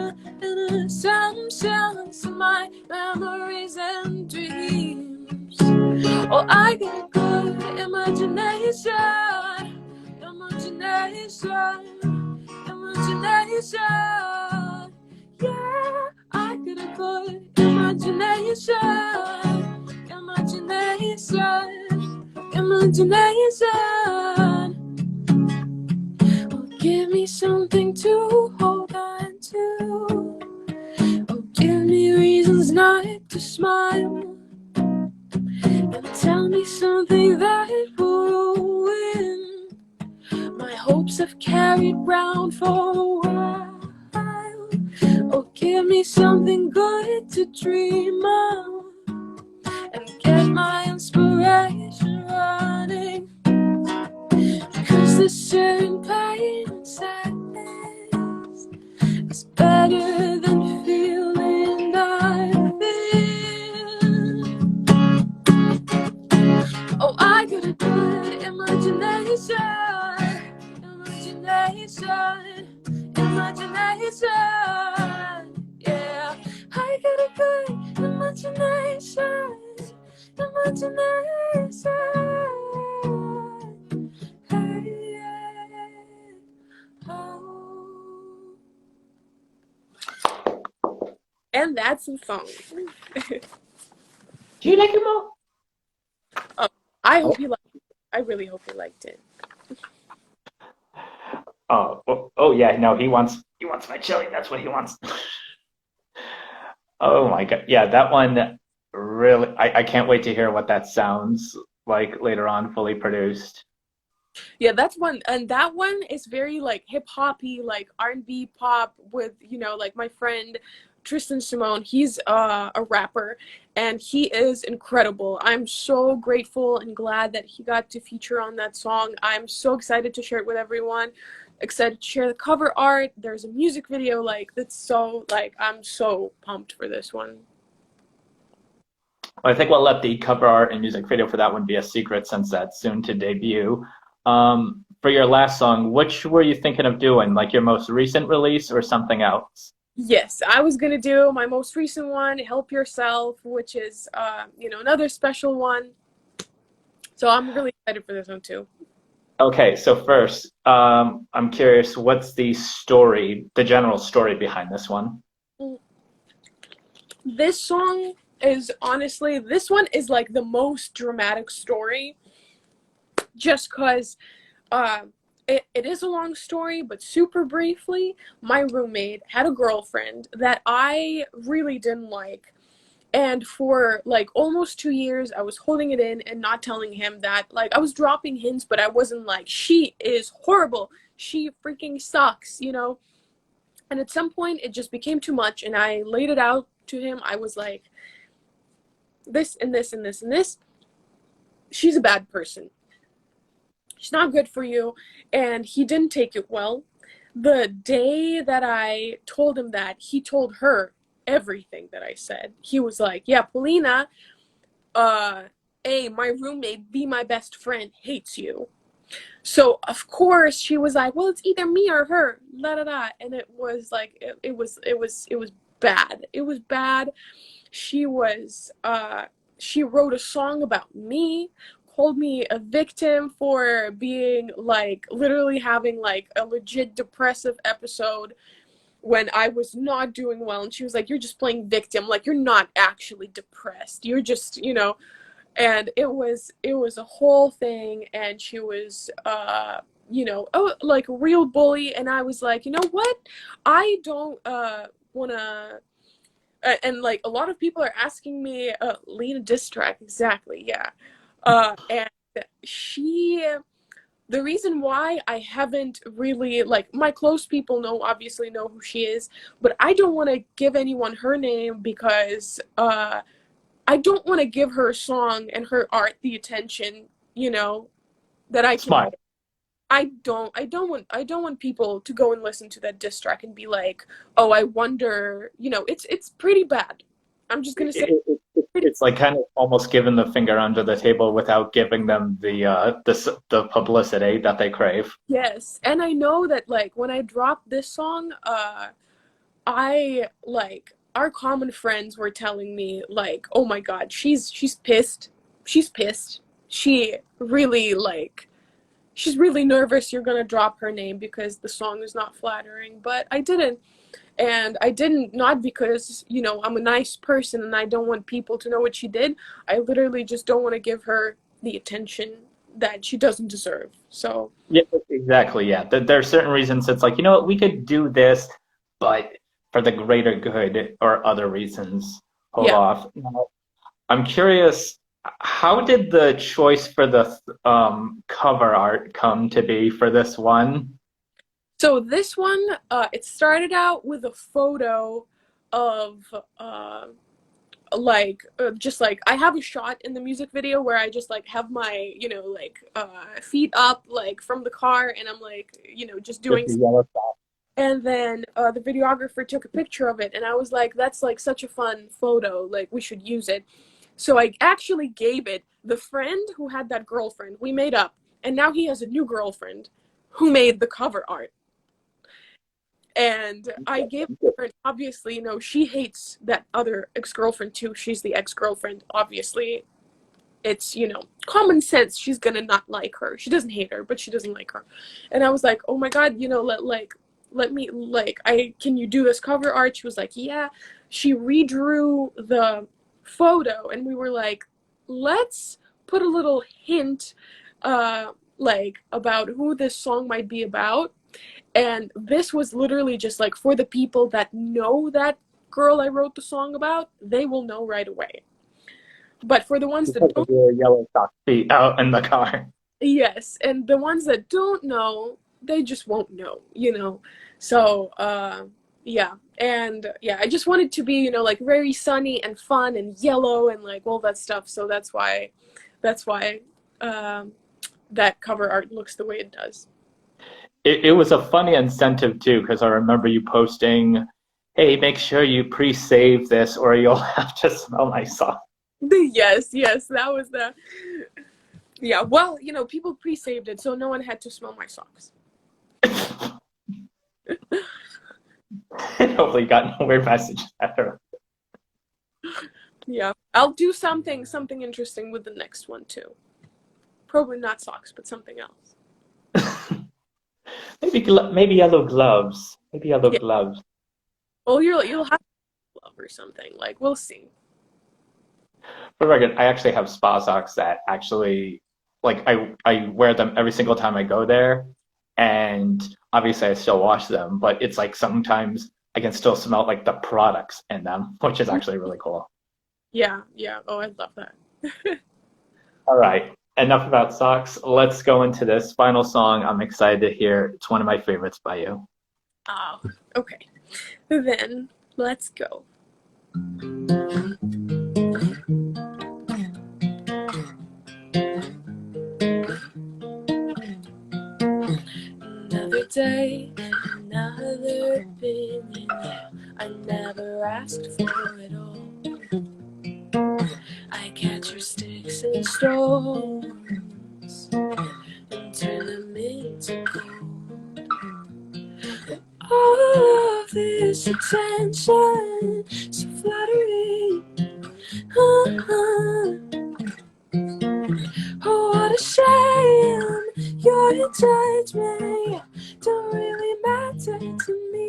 assumptions of my memories and dreams. Oh, I got a good imagination, imagination. Yeah, I got a good imagination. Oh, give me something to hold on to. Oh, give me reasons not to smile. And tell me something that will win. My hopes have carried round for a while. Oh, give me something good to dream of and get my inspiration running. Cause this certain pain and sadness is better than feeling nothing. Oh, I got a good imagination, yeah. I got a good imagination. Hey, yeah. Oh. And that's the song. Do you like it more? I hope you liked it. I really hope you liked it. Oh yeah, no, he wants my chili. That's what he wants. Oh my God. Yeah, that one really, I can't wait to hear what that sounds like later on, fully produced. Yeah, that's one, and that one is very like hip hoppy, like R&B pop with, like my friend Tristan Simone. He's a rapper and he is incredible. I'm so grateful and glad that he got to feature on that song. I'm so excited to share it with everyone. Excited to share the cover art. There's a music video, I'm so pumped for this one. Well, I think we'll let the cover art and music video for that one be a secret since that's soon to debut. For your last song, which were you thinking of doing? Like your most recent release or something else? Yes, I was gonna do my most recent one, Help Yourself, which is another special one. So I'm really excited for this one too. Okay, so first, I'm curious, what's the story, the general story behind this one? This song is this one is like the most dramatic story, just because it is a long story, but super briefly, my roommate had a girlfriend that I really didn't like. And for like almost 2 years, I was holding it in and not telling him that, like, I was dropping hints, but I wasn't like, she is horrible. She freaking sucks, And at some point, it just became too much, and I laid it out to him. I was like, this and this and this and this. She's a bad person. She's not good for you. And he didn't take it well. The day that I told him that, he told her everything that I said. He was like, yeah, Polina, my roommate, be my best friend, hates you. So of course she was like, well, it's either me or her, la da da. And it was like, it was bad. It was bad. She wrote a song about me, called me a victim for being like literally having like a legit depressive episode when I was not doing well. And she was like, you're just playing victim, like you're not actually depressed, you're just, and it was a whole thing. And she was like a real bully. And I was like, you know what, I don't want to and like a lot of people are asking me, Lina diss track, exactly, yeah. And the reason why I haven't really, like, my close people obviously know who she is, but I don't want to give anyone her name because I don't want to give her song and her art the attention, that I can. Smart. I don't want people to go and listen to that diss track and be like, oh, I wonder, it's pretty bad. I'm just gonna say pretty. It's like kind of almost giving the finger under the table without giving them the publicity that they crave. Yes, and I know that like when I dropped this song, I like our common friends were telling me like, oh my God, she's pissed, she's pissed, she really like she's really nervous you're gonna drop her name because the song is not flattering. But I didn't. And I didn't, not because, I'm a nice person and I don't want people to know what she did. I literally just don't want to give her the attention that she doesn't deserve. So, Yeah, exactly. Yeah, there are certain reasons it's like, you know what, we could do this, but for the greater good or other reasons, hold yeah. off. Now, I'm curious, how did the choice for the cover art come to be for this one? So this one, it started out with a photo of just like I have a shot in the music video where I just like have my feet up like from the car, and I'm like just With doing. the yellow stuff. And then the videographer took a picture of it, and I was like, that's like such a fun photo, like we should use it. So I actually gave it the friend who had that girlfriend we made up, and now he has a new girlfriend who made the cover art. And I gave her, and obviously, she hates that other ex-girlfriend too. She's the ex-girlfriend. Obviously, it's, common sense. She's gonna not like her. She doesn't hate her, but she doesn't like her. And I was like, oh my God, let me, can you do this cover art? She was like, yeah. She redrew the photo, and we were like, let's put a little hint, about who this song might be about. And this was literally just like for the people that know that girl I wrote the song about, they will know right away. But for the ones that Because of don't, your yellow sock feet out in the car. yes, and the ones that don't know, they just won't know. So, yeah. And yeah, I just wanted to be, like very sunny and fun and yellow and like all that stuff. So that's why that cover art looks the way it does. It was a funny incentive too, because I remember you posting, "Hey, make sure you pre-save this, or you'll have to smell my sock." Yes, that was the. Yeah, well, people pre-saved it, so no one had to smell my socks. Hopefully, you got no weird messages after. Yeah, I'll do something interesting with the next one too. Probably not socks, but something else. Maybe yellow gloves. Maybe yellow Yeah. gloves. Well, you'll have a glove or something. Like we'll see. For the record, I actually have spa socks that actually, like, I wear them every single time I go there, and obviously I still wash them, but it's like sometimes I can still smell like the products in them, which is actually really cool. Yeah. Oh, I love that. All right, enough about socks. Let's go into this final song. I'm excited to hear. It's one of my favorites by you. Oh, okay. Then let's go. Another day, another opinion. Yeah, I never asked for it all. I catch your sticks and stones and turn them into gold. All of this attention, so flattering. Oh, what a shame your judgment don't really matter to me.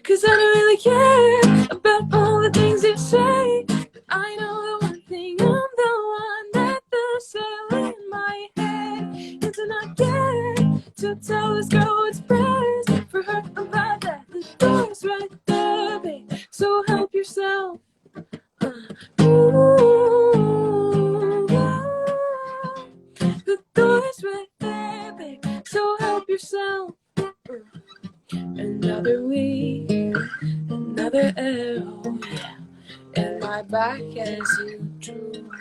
'Cause I don't really care about all the things you say. But I know the one thing, I'm the one that the cell in my head. And to not care to tell this girl it's best for her about that. The door's right there, babe, so help yourself. Ooh, the door's right there, babe, so help yourself. Another week, another L, yeah, and my back as you drew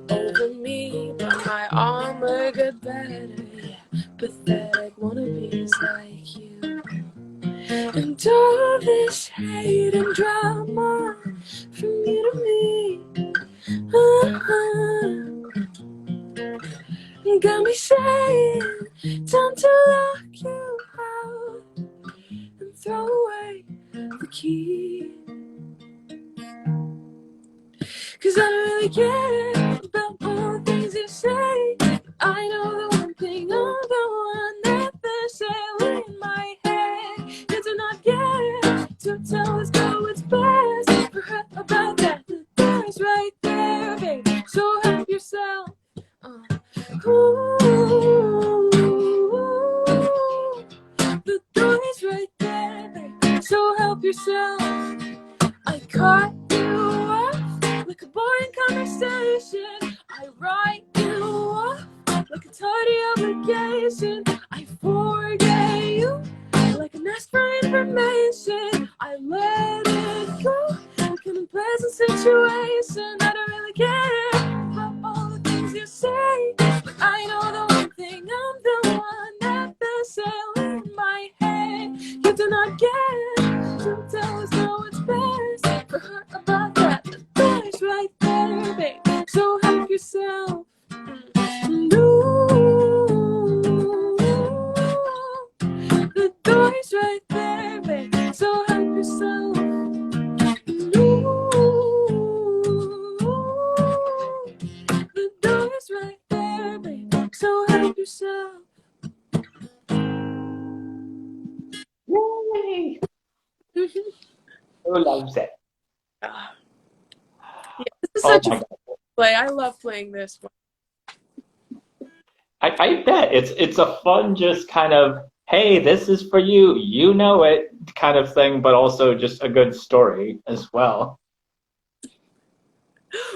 over me get better, yeah. Pathetic wannabes like you. And all this hate and drama from you to me, got me saying, time to lock you out and throw away the key. 'Cause I don't really care about all the things you say. I know the one thing, I'm the one that they're saying in my head. You do not care to tell us girl what's best for her about that. The door's right there, baby, so help yourself. Ooh, the door's right there, baby, so help yourself. I caught you up like a boring conversation. I write you off like a tardy obligation. I forget you like an ask for information. I let it go like an unpleasant situation. I don't really care about all the things you say, but I know the one thing, I'm the one that they're saying in my head. You do not get to tell us no, it's best for her about that. The door's right there, babe, so help yourself. The door's right there, babe, so help yourself. The door's right there, babe, so help yourself. Yay! Who loves it? Yeah, this is Oh such my a God. play. I love playing this one. I bet it's a fun, just kind of, hey, this is for you, you know it kind of thing, but also just a good story as well.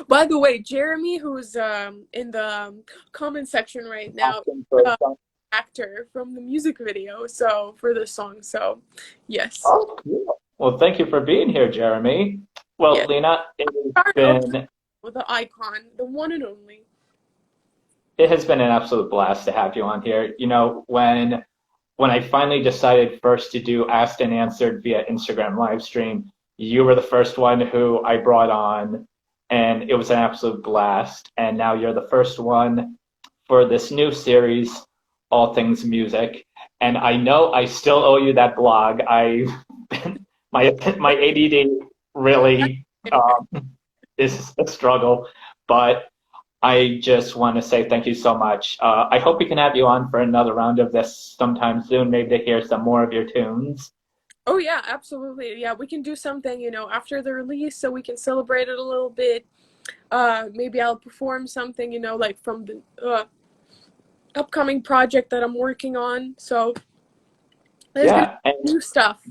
By the way, Jeremy, who's in the comment section right now, Asking for a uh, song. actor from the music video, so for this song. So, yes, Oh, cool. Well, thank you for being here, Jeremy. Well, yeah. Lina, it has Start off been with the icon, the one and only. it has been an absolute blast to have you on here. You know, when I finally decided first to do asked and answered via Instagram live stream, you were the first one who I brought on, and it was an absolute blast. And now you're the first one for this new series, All Things Music. And I know I still owe you that blog. My ADD really is a struggle, but I just want to say thank you so much. I hope we can have you on for another round of this sometime soon, maybe to hear some more of your tunes. Oh yeah, absolutely. Yeah, we can do something, after the release so we can celebrate it a little bit. Maybe I'll perform something, like from the upcoming project that I'm working on. So there's gonna Yeah, and be new stuff.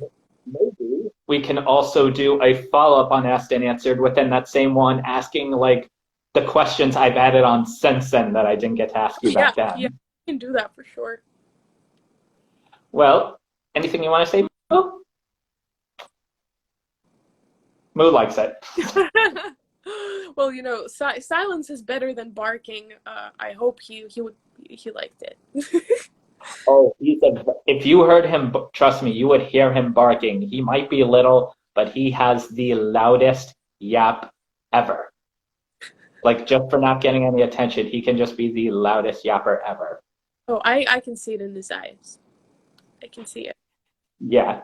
maybe we can also do a follow-up on Asked and Answered within that same one, asking like the questions I've added on since then that I didn't get to ask you back Yeah, then. we can do that for sure. Well, anything you want to say, Moo? Moo likes it. Well, silence is better than barking. I hope he liked it. Oh, he said if you heard him, trust me, you would hear him barking. He might be little, but he has the loudest yap ever. Like, just for not getting any attention, he can just be the loudest yapper ever. Oh, I can see it in his eyes. I can see it. Yeah.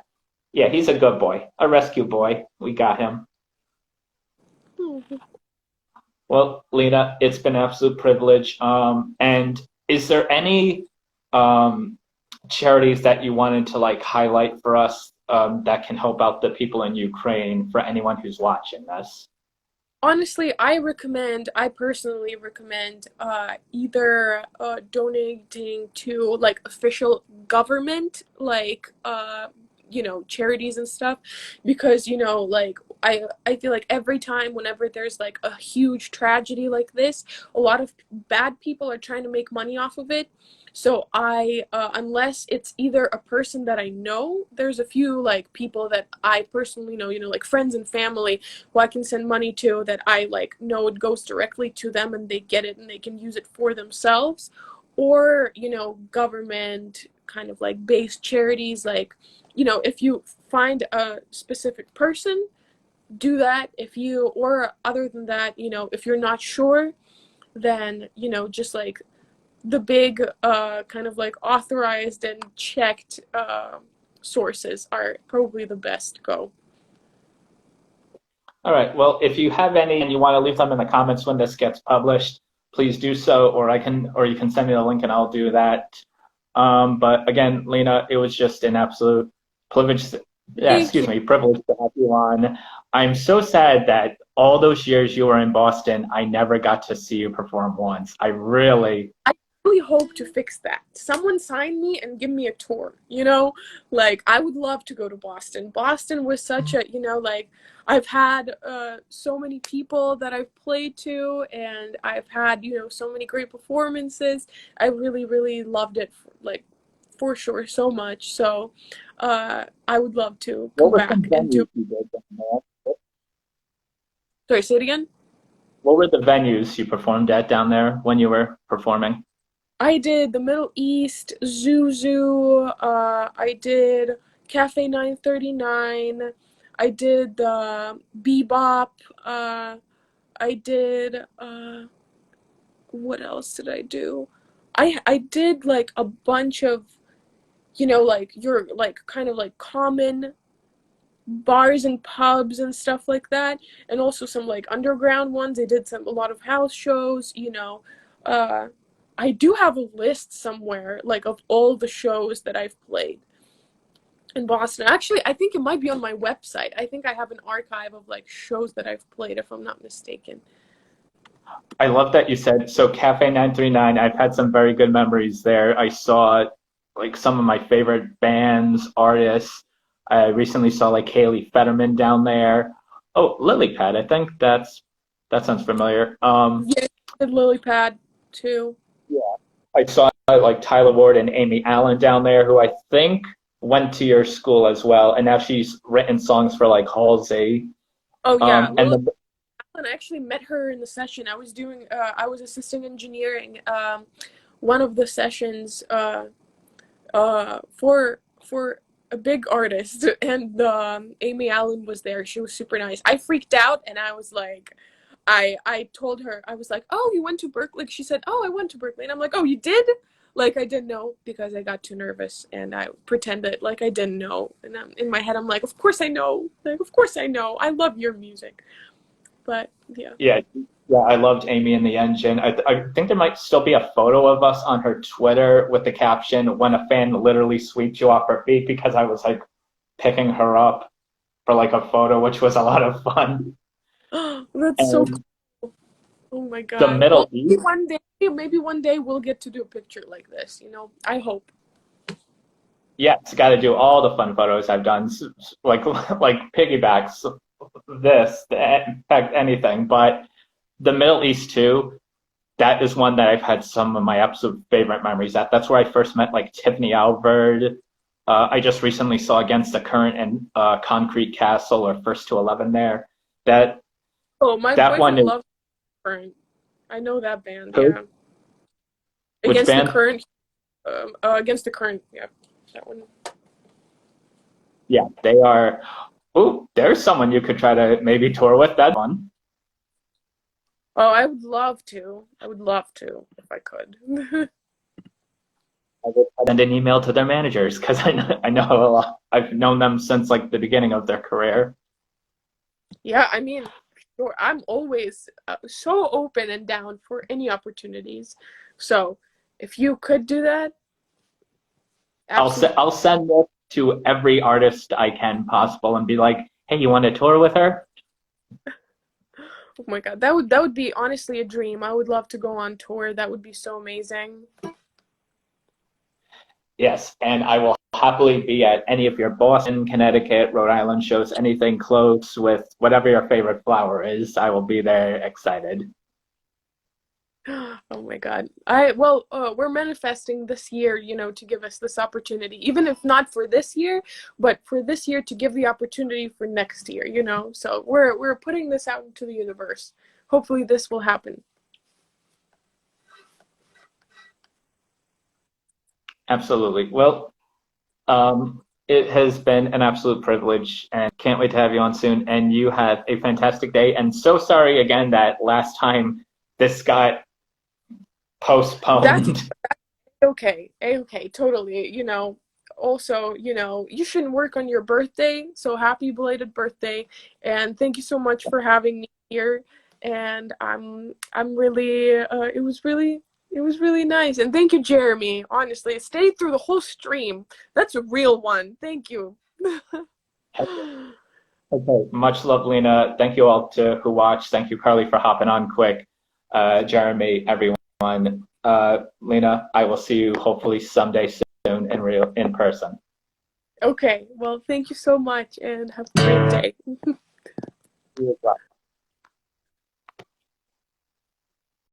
Yeah, he's a good boy. A rescue boy. We got him. Well, Lina, it's been an absolute privilege. And is there any charities that you wanted to like highlight for us that can help out the people in Ukraine for anyone who's watching this? Honestly, I personally recommend either donating to like official government, like charities and stuff, because like I feel like every time whenever there's like a huge tragedy like this, a lot of bad people are trying to make money off of it. So I unless it's either a person that I know, there's a few like people that I personally know, like friends and family who I can send money to that I like know it goes directly to them and they get it and they can use it for themselves. or, government kind of like based charities. Like, if you find a specific person, do that. Or other than that, if you're not sure, then, just like the big kind of like authorized and checked sources are probably the best go. All right. Well, if you have any and you want to leave them in the comments when this gets published, please do so, or you can send me the link and I'll do that. But again, Lina, it was just an absolute privilege. Privilege to have you on. I'm so sad that all those years you were in Boston, I never got to see you perform once. I really hope to fix that. Someone sign me and give me a tour, like I would love to go to Boston. Boston was such a, like I've had so many people that I've played to, and I've had, so many great performances. I really, really loved it, like for sure, so much. So I would love to come back and do. Sorry, say it again. What were the venues you performed at down there when you were performing? I did the Middle East, Zuzu, I did Cafe 939, I did the Bebop, I did, what else did I do? I did like a bunch of, like your like kind of like common bars and pubs and stuff like that, and also some like underground ones. I did a lot of house shows, I do have a list somewhere like of all the shows that I've played in Boston. Actually, I think it might be on my website. I think I have an archive of like shows that I've played, if I'm not mistaken. I love that you said so. Cafe 939. I've had some very good memories there. I saw like some of my favorite bands, artists. I recently saw like Haley Fetterman down there. Oh, Lily Pad. I think that sounds familiar. Yeah, I did Lily Pad too. Yeah, I saw like Tyler Ward and Amy Allen down there, who I think went to your school as well, and now she's written songs for like Halsey. Oh yeah, And the, I actually met her in the session. I was assisting engineering one of the sessions for a big artist, and Amy Allen was there. She was super nice. I freaked out, and I was like, I told her, I was like, oh, you went to Berkeley? She said, oh, I went to Berkeley. And I'm like, oh, you did? Like, I didn't know, because I got too nervous, and I pretended like I didn't know. And in my head, I'm like, of course I know. Like, of course I know. I love your music. But, yeah. Yeah, I loved Amy and the Engine. I think there might still be a photo of us on her Twitter with the caption, when a fan literally sweeps you off her feet, because I was like picking her up for like a photo, which was a lot of fun. That's so cool. Oh my God. The Middle East. Maybe one day we'll get to do a picture like this, I hope. Yeah, it's got to do all the fun photos I've done, like piggybacks, in fact, anything. But the Middle East too, that is one that I've had some of my absolute favorite memories at. That's where I first met like Tiffany Alvord. I just recently saw Against the Current and Concrete Castle, or First to 11 there. My boyfriend loves Current. I know that band. Who? Yeah. Which band? The Current. Against the Current. Yeah, that one. Yeah, they are. Oh, there's someone you could try to maybe tour with. That one. Oh, I would love to. If I could. I would send an email to their managers, because I know a lot. I've known them since like the beginning of their career. Yeah, I mean, sure. I'm always so open and down for any opportunities. So, if you could do that, absolutely. I'll send it to every artist I can possible and be like, hey, you want to tour with her? Oh my God, that would be honestly a dream. I would love to go on tour. That would be so amazing. Yes, and I will happily be at any of your Boston, Connecticut, Rhode Island shows, anything close with whatever your favorite flower is. I will be there excited. Oh my God. We're manifesting this year, to give us this opportunity, even if not for this year, but for this year to give the opportunity for next year, So we're putting this out into the universe. Hopefully this will happen. Absolutely. Well, it has been an absolute privilege and can't wait to have you on soon. And you have a fantastic day. And so sorry again that last time this got That's postponed. okay. Okay, totally. Also, you shouldn't work on your birthday, so happy belated birthday. And thank you so much for having me here. And I'm really it was really nice. And thank you, Jeremy. Honestly, it stayed through the whole stream. That's a real one. Thank you. Okay. Much love, Lena. Thank you all to who watched. Thank you, Carly, for hopping on quick. Jeremy, everyone. Lena, I will see you hopefully someday soon in person. Okay, well, thank you so much and have a great day. You as well.